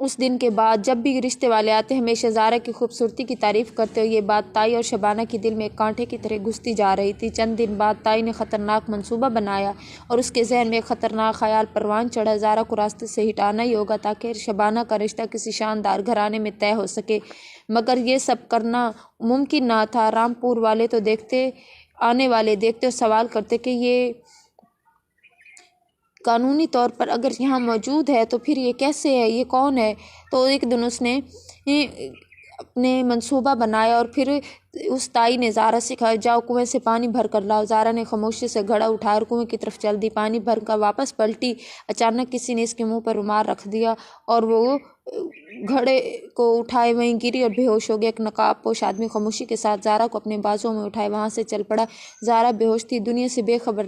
اس دن کے بعد جب بھی رشتے والے آتے ہمیشہ زارا کی خوبصورتی کی تعریف کرتے ہوئے یہ بات تائی اور شبانہ کے دل میں ایک کانٹے کی طرح گھستی جا رہی تھی۔ چند دن بعد تائی نے خطرناک منصوبہ بنایا اور اس کے ذہن میں ایک خطرناک خیال پروان چڑھا، زارا کو راستے سے ہٹانا ہی ہوگا تاکہ شبانہ کا رشتہ کسی شاندار گھرانے میں طے ہو سکے۔ مگر یہ سب کرنا ممکن نہ تھا۔ رامپور والے تو آنے والے دیکھتے اور سوال کرتے کہ یہ قانونی طور پر اگر یہاں موجود ہے تو پھر یہ کیسے ہے، یہ کون ہے؟ تو ایک دن اس نے اپنے منصوبہ بنایا اور پھر اس تائی نے زارا سے کہا، جاؤ کنویں سے پانی بھر کر لاؤ۔ زارا نے خاموشی سے گھڑا اٹھایا اور کنویں کی طرف چل دی۔ پانی بھر کر واپس پلٹی، اچانک کسی نے اس کے منہ پر رومال رکھ دیا اور وہ گھڑے کو اٹھائے وہیں گری اور بے ہوش ہو گیا۔ ایک نقاب پوش آدمی خاموشی کے ساتھ زارا کو اپنے بازوؤں میں اٹھائے وہاں سے چل پڑا۔ زارا بے ہوش تھی، دنیا سے بے خبر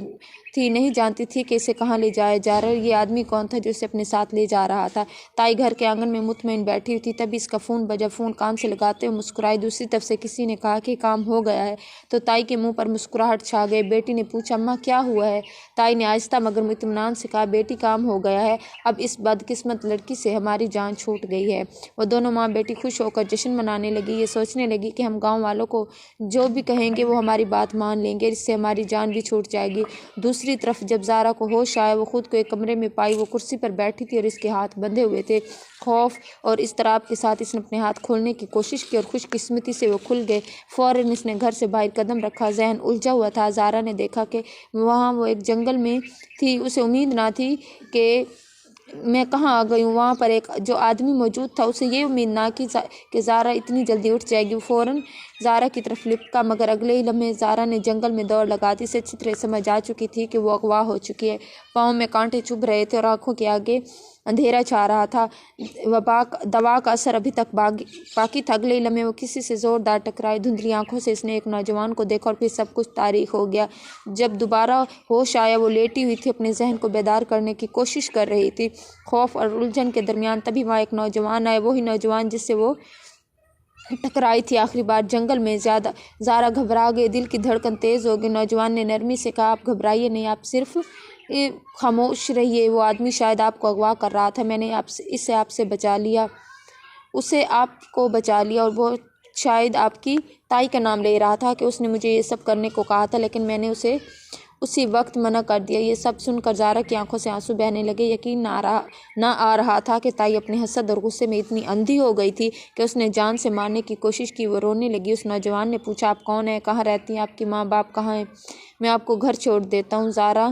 تھی، نہیں جانتی تھی کہ اسے کہاں لے جایا جا رہا ہے۔ یہ آدمی کون تھا جو اسے اپنے ساتھ لے جا رہا تھا؟ تائی گھر کے آنگن میں مطمئن بیٹھی ہوئی تھی، تبھی اس کا فون بجا۔ فون کان سے لگاتے ہوئے مسکرائی، دوسری طرف سے کسی نے کہا کہ کام ہو گیا ہے تو تائی کے منہ پر مسکراہٹ چھا گئی۔ بیٹی نے پوچھا، اماں کیا ہوا ہے؟ تائی نے آہستہ مگر اطمینان سے کہا، بیٹی کام ہو گیا ہے، اب اس بدقسمت لڑکی سے ہماری جان چھوٹ گئی ہے۔ وہ دونوں ماں بیٹی خوش ہو کر جشن منانے لگی، یہ سوچنے لگی کہ ہم گاؤں والوں کو جو بھی کہیں گے وہ ہماری بات مان لیں گے، اس سے ہماری جان بھی چھوٹ جائے گی۔ دوسری طرف جب زارا کو ہوش آیا وہ خود کو ایک کمرے میں پائی، وہ کرسی پر بیٹھی تھی اور اس کے ہاتھ بندھے ہوئے تھے۔ خوف اور اضطراب کے ساتھ اس نے اپنے ہاتھ کھولنے کی کوشش کی اور خوش قسمتی سے وہ کھل گئے۔ فوراً اس نے گھر سے باہر قدم رکھا، ذہن الجھا ہوا تھا۔ زارا نے دیکھا کہ وہاں وہ ایک جنگل میں تھی، اسے امید نہ تھی کہ میں کہاں آ گئی ہوں۔ وہاں پر ایک جو آدمی موجود تھا اسے یہ امید نہ کی کہ زارا اتنی جلدی اٹھ جائے گی۔ وہ فوراً زارا کی طرف لپکا، مگر اگلے ہی لمحے زارا نے جنگل میں دوڑ لگا دی۔ اسے اچھی طرح سمجھ آ چکی تھی کہ وہ اغوا ہو چکی ہے۔ پاؤں میں کانٹے چبھ رہے تھے اور آنکھوں کے آگے اندھیرا چھا رہا تھا۔ دوا کا اثر ابھی تک باقی تھا۔ اگلے ہی لمحے وہ کسی سے زوردار ٹکرائی۔ دھندلی آنکھوں سے اس نے ایک نوجوان کو دیکھا اور پھر سب کچھ تاریک ہو گیا۔ جب دوبارہ ہوش آیا وہ لیٹی ہوئی تھی، اپنے ذہن کو بیدار کرنے کی کوشش کر رہی تھی، خوف اور الجھن کے درمیان۔ تبھی وہاں ایک نوجوان آیا، وہی نوجوان جس سے وہ ٹکرائی تھی آخری بار جنگل میں۔ زارا گھبرا گئی، دل کی دھڑکن تیز ہو گئی۔ نوجوان نے نرمی سے کہا، آپ گھبرائیے نہیں، آپ صرف خاموش رہیے، وہ آدمی شاید آپ کو اغوا کر رہا تھا، میں نے اسے آپ سے بچا لیا، اسے آپ کو بچا لیا، اور وہ شاید آپ کی تائی کا نام لے رہا تھا کہ اس نے مجھے یہ سب کرنے کو کہا تھا، لیکن میں نے اسے اسی وقت منع کر دیا۔ یہ سب سن کر زارا کی آنکھوں سے آنسو بہنے لگے۔ یقین نہ آ رہا تھا کہ تائی اپنے حسد اور غصے میں اتنی اندھی ہو گئی تھی کہ اس نے جان سے مارنے کی کوشش کی۔ وہ رونے لگی۔ اس نوجوان نے پوچھا، آپ کون ہیں؟ کہاں رہتی ہیں؟ آپ کی ماں باپ کہاں ہیں؟ میں آپ کو گھر چھوڑ دیتا ہوں۔ زارا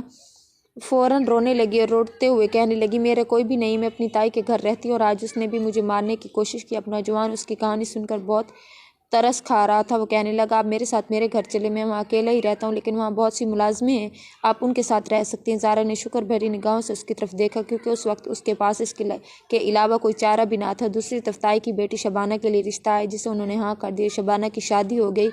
فوراً رونے لگی اور روتے ہوئے کہنے لگی، میرے کوئی بھی نہیں، میں اپنی تائی کے گھر رہتی ہوں اور آج اس نے بھی مجھے مارنے کی کوشش کی۔ اب نوجوان اس کی کہانی سن کر بہت ترس کھا رہا تھا۔ وہ کہنے لگا، آپ میرے ساتھ میرے گھر چلے، میں وہاں اکیلا ہی رہتا ہوں، لیکن وہاں بہت سی ملازمیں ہیں، آپ ان کے ساتھ رہ سکتی ہیں۔ زارا نے شکر بھری نگاہوں سے اس کی طرف دیکھا، کیونکہ اس وقت اس کے پاس اس کے علاوہ کوئی چارہ بھی نہ تھا۔ دوسری طرف تائی کی بیٹی شبانہ کے لیے رشتہ آیا، جسے انہوں نے ہاں کر دیا۔ شبانہ کی شادی ہو گئی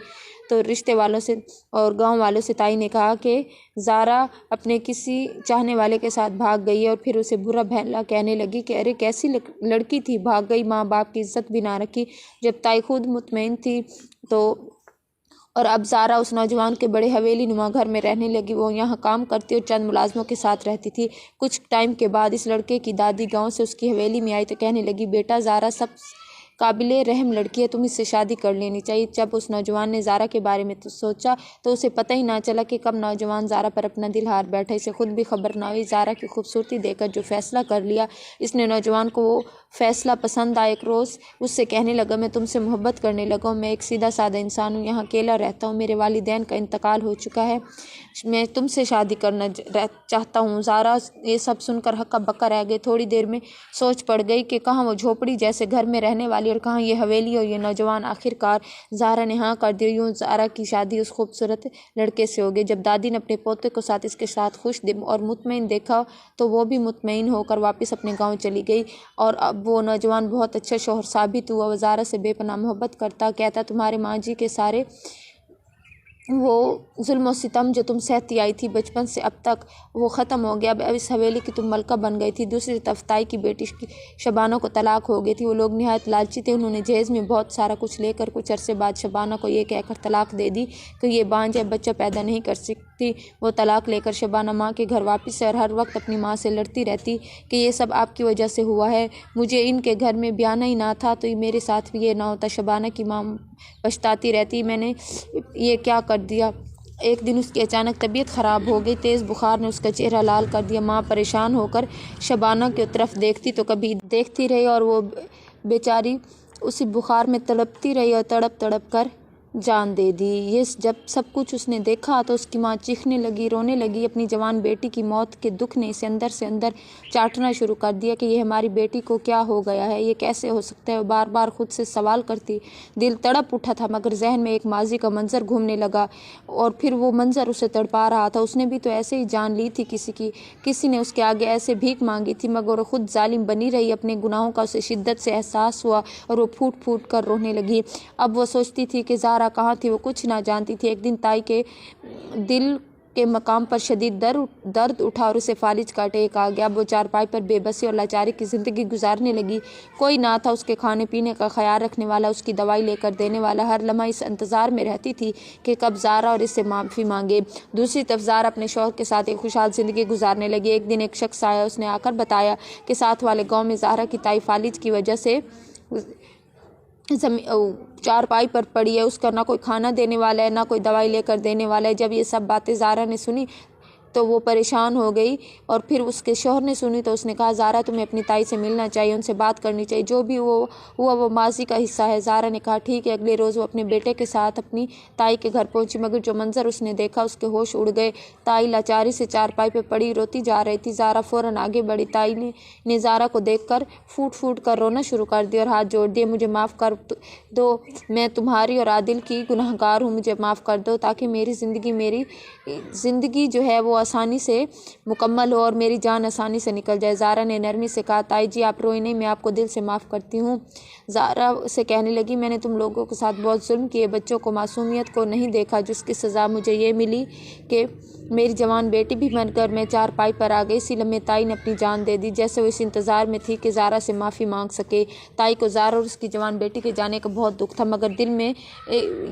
تو رشتے والوں سے اور گاؤں والوں سے تائی نے کہا کہ زارا اپنے کسی چاہنے والے کے ساتھ بھاگ گئی ہے، اور پھر اسے برا بھلا کہنے لگی کہ ارے کیسی لڑکی تھی، بھاگ گئی، ماں باپ کی عزت بھی نہ رکھی۔ جب تائی خود مطمئن تھی تو اور اب زارا اس نوجوان کے بڑے حویلی نما گھر میں رہنے لگی۔ وہ یہاں کام کرتی اور چند ملازموں کے ساتھ رہتی تھی۔ کچھ ٹائم کے بعد اس لڑکے کی دادی گاؤں سے اس کی حویلی میں آئی تو کہنے لگی، بیٹا زارا سب قابل رحم لڑکی ہے، تم اس سے شادی کر لینی چاہیے۔ جب اس نوجوان نے زارا کے بارے میں سوچا تو اسے پتہ ہی نہ چلا کہ کب نوجوان زارا پر اپنا دل ہار بیٹھا۔ اسے خود بھی خبر نہ ہوئی۔ زارا کی خوبصورتی دیکھ کر جو فیصلہ کر لیا، اس نے نوجوان کو وہ فیصلہ پسند آیا۔ ایک روز اس سے کہنے لگا، میں تم سے محبت کرنے لگا ہوں، میں ایک سیدھا سادہ انسان ہوں، یہاں اکیلا رہتا ہوں، میرے والدین کا انتقال ہو چکا ہے، میں تم سے شادی کرنا چاہتا ہوں۔ زارا یہ سب سن کر ہکا بکا رہ گئی۔ تھوڑی دیر میں سوچ پڑ گئی کہ کہاں وہ جھوپڑی جیسے گھر میں رہنے والی اور کہاں یہ حویلی اور یہ نوجوان۔ آخرکار زارا نے ہاں کر دی۔ یوں زارا کی شادی اس خوبصورت لڑکے سے ہو گئی۔ جب دادی نے اپنے پوتے کو اس کے ساتھ خوش اور مطمئن دیکھا تو وہ بھی مطمئن ہو کر واپس اپنے گاؤں چلی گئی، اور اب وہ نوجوان بہت اچھا شوہر ثابت ہوا۔ وہ زارا سے بے پناہ محبت کرتا، کہتا، تمہارے ماں جی کے سارے وہ ظلم و ستم جو تم سہتی آئی تھی بچپن سے اب تک، وہ ختم ہو گیا، اب اس حویلی کی تم ملکہ بن گئی تھی۔ دوسری طرف تائی کی بیٹی شبانہ کو طلاق ہو گئی تھی۔ وہ لوگ نہایت لالچی تھے، انہوں نے جہیز میں بہت سارا کچھ لے کر کچھ عرصے بعد شبانہ کو یہ کہہ کر طلاق دے دی کہ یہ بانجھ ہے، بچہ پیدا نہیں کر تھی وہ طلاق لے کر شبانہ ماں کے گھر واپس ہے اور ہر وقت اپنی ماں سے لڑتی رہتی کہ یہ سب آپ کی وجہ سے ہوا ہے، مجھے ان کے گھر میں بیانا ہی نہ تھا تو میرے ساتھ بھی یہ نہ ہوتا۔ شبانہ کی ماں پچھتاتی رہتی میں نے یہ کیا کر دیا۔ ایک دن اس کی اچانک طبیعت خراب ہو گئی، تیز بخار نے اس کا چہرہ لال کر دیا۔ ماں پریشان ہو کر شبانہ کی طرف دیکھتی تو کبھی دیکھتی رہی اور وہ بیچاری اسی بخار میں تڑپتی رہی اور تڑپ تڑپ کر جان دے دی۔ یہ جب سب کچھ اس نے دیکھا تو اس کی ماں چیخنے لگی، رونے لگی۔ اپنی جوان بیٹی کی موت کے دکھ نے اسے اندر سے اندر چاٹنا شروع کر دیا کہ یہ ہماری بیٹی کو کیا ہو گیا ہے، یہ کیسے ہو سکتا ہے۔ وہ بار بار خود سے سوال کرتی، دل تڑپ اٹھا تھا مگر ذہن میں ایک ماضی کا منظر گھومنے لگا اور پھر وہ منظر اسے تڑپا رہا تھا۔ اس نے بھی تو ایسے ہی جان لی تھی کسی کی، کسی نے اس کے آگے ایسے بھیک مانگی تھی مگر وہ خود ظالم بنی رہی۔ اپنے گناہوں کا اسے شدت سے احساس ہوا اور وہ پھوٹ پھوٹ کر رونے لگی۔ اب وہ سوچتی تھی کہ زہرا کہاں تھی، وہ کچھ نہ جانتی تھی۔ ایک دن تائی کے دل کے مقام پر شدید درد اٹھا اور اسے فالج کا اٹیک آ گیا۔ اب وہ چارپائی پر بے بسی اور لاچاری کی زندگی گزارنے لگی۔ کوئی نہ تھا اس کے کھانے پینے کا خیال رکھنے والا، اس کی دوائی لے کر دینے والا۔ ہر لمحہ اس انتظار میں رہتی تھی کہ کب زہرا اور اس سے معافی مانگے۔ دوسری طرف زہرا اپنے شوہر کے ساتھ ایک خوشحال زندگی گزارنے لگی۔ ایک دن ایک شخص آیا، اس نے آ کر بتایا کہ ساتھ والے گاؤں میں زہرا کی تائی فالج کی وجہ سے چارپائی پر پڑی ہے، اس کا نہ کوئی کھانا دینے والا ہے نہ کوئی دوائی لے کر دینے والا ہے۔ جب یہ سب باتیں زہرا نے سنی تو وہ پریشان ہو گئی اور پھر اس کے شوہر نے سنی تو اس نے کہا زہرا تمہیں اپنی تائی سے ملنا چاہیے، ان سے بات کرنی چاہیے، جو بھی ہوا وہ ماضی کا حصہ ہے۔ زہرا نے کہا ٹھیک ہے۔ اگلے روز وہ اپنے بیٹے کے ساتھ اپنی تائی کے گھر پہنچی مگر جو منظر اس نے دیکھا اس کے ہوش اڑ گئے۔ تائی لاچاری سے چارپائی پہ پڑی روتی جا رہی تھی۔ زہرا فوراً آگے بڑھی۔ تائی نے زہرا کو دیکھ کر پھوٹ پھوٹ کر رونا شروع کر دیا اور ہاتھ جوڑ دیے، مجھے معاف کر دو، میں تمہاری اور عادل کی گنہگار ہوں، مجھے معاف کر دو تاکہ میری زندگی جو ہے وہ آسانی سے مکمل ہو اور میری جان آسانی سے نکل جائے۔ زہرا نے نرمی سے کہا تائی جی آپ روئے نہیں، میں آپ کو دل سے معاف کرتی ہوں۔ زہرا سے کہنے لگی میں نے تم لوگوں کے ساتھ بہت ظلم کیے، بچوں کو معصومیت کو نہیں دیکھا، جس کی سزا مجھے یہ ملی کہ میری جوان بیٹی بھی مر کر میں چارپائی پر آ گئی۔ اسی لمحے تائی نے اپنی جان دے دی، جیسے وہ اس انتظار میں تھی کہ زہرا سے معافی مانگ سکے۔ تائی کو زہرا اور اس کی جوان بیٹی کے جانے کا بہت دکھ تھا مگر دل میں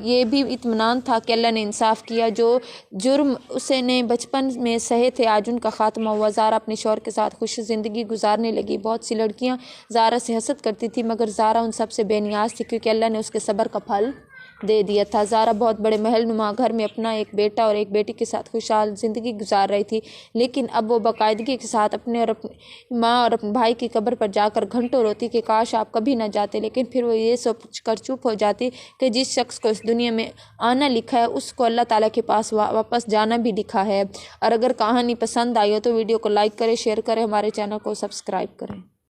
یہ بھی اطمینان تھا کہ اللہ نے انصاف کیا، جو جرم اسے نے بچپن میں سہے تھے آج ان کا خاتمہ ہوا۔ زہرا اپنے شوہر کے ساتھ خوش زندگی گزارنے لگی۔ بہت سی لڑکیاں زہرا سے حسد کرتی تھی مگر زہرا ان سب سے بے نیاز تھی کیونکہ اللہ نے اس کے صبر کا پھل دے دیا تھا۔ زہرا بہت بڑے محل نما گھر میں اپنا ایک بیٹا اور ایک بیٹی کے ساتھ خوشحال زندگی گزار رہی تھی، لیکن اب وہ باقاعدگی کے ساتھ اپنی ماں اور اپنے بھائی کی قبر پر جا کر گھنٹوں روتی کہ کاش آپ کبھی نہ جاتے، لیکن پھر وہ یہ سوچ کر چپ ہو جاتی کہ جس شخص کو اس دنیا میں آنا لکھا ہے اس کو اللہ تعالیٰ کے پاس واپس جانا بھی لکھا ہے۔ اور اگر کہانی پسند آئی ہو تو ویڈیو کو لائک کریں، شیئر کریں، ہمارے چینل کو سبسکرائب کریں۔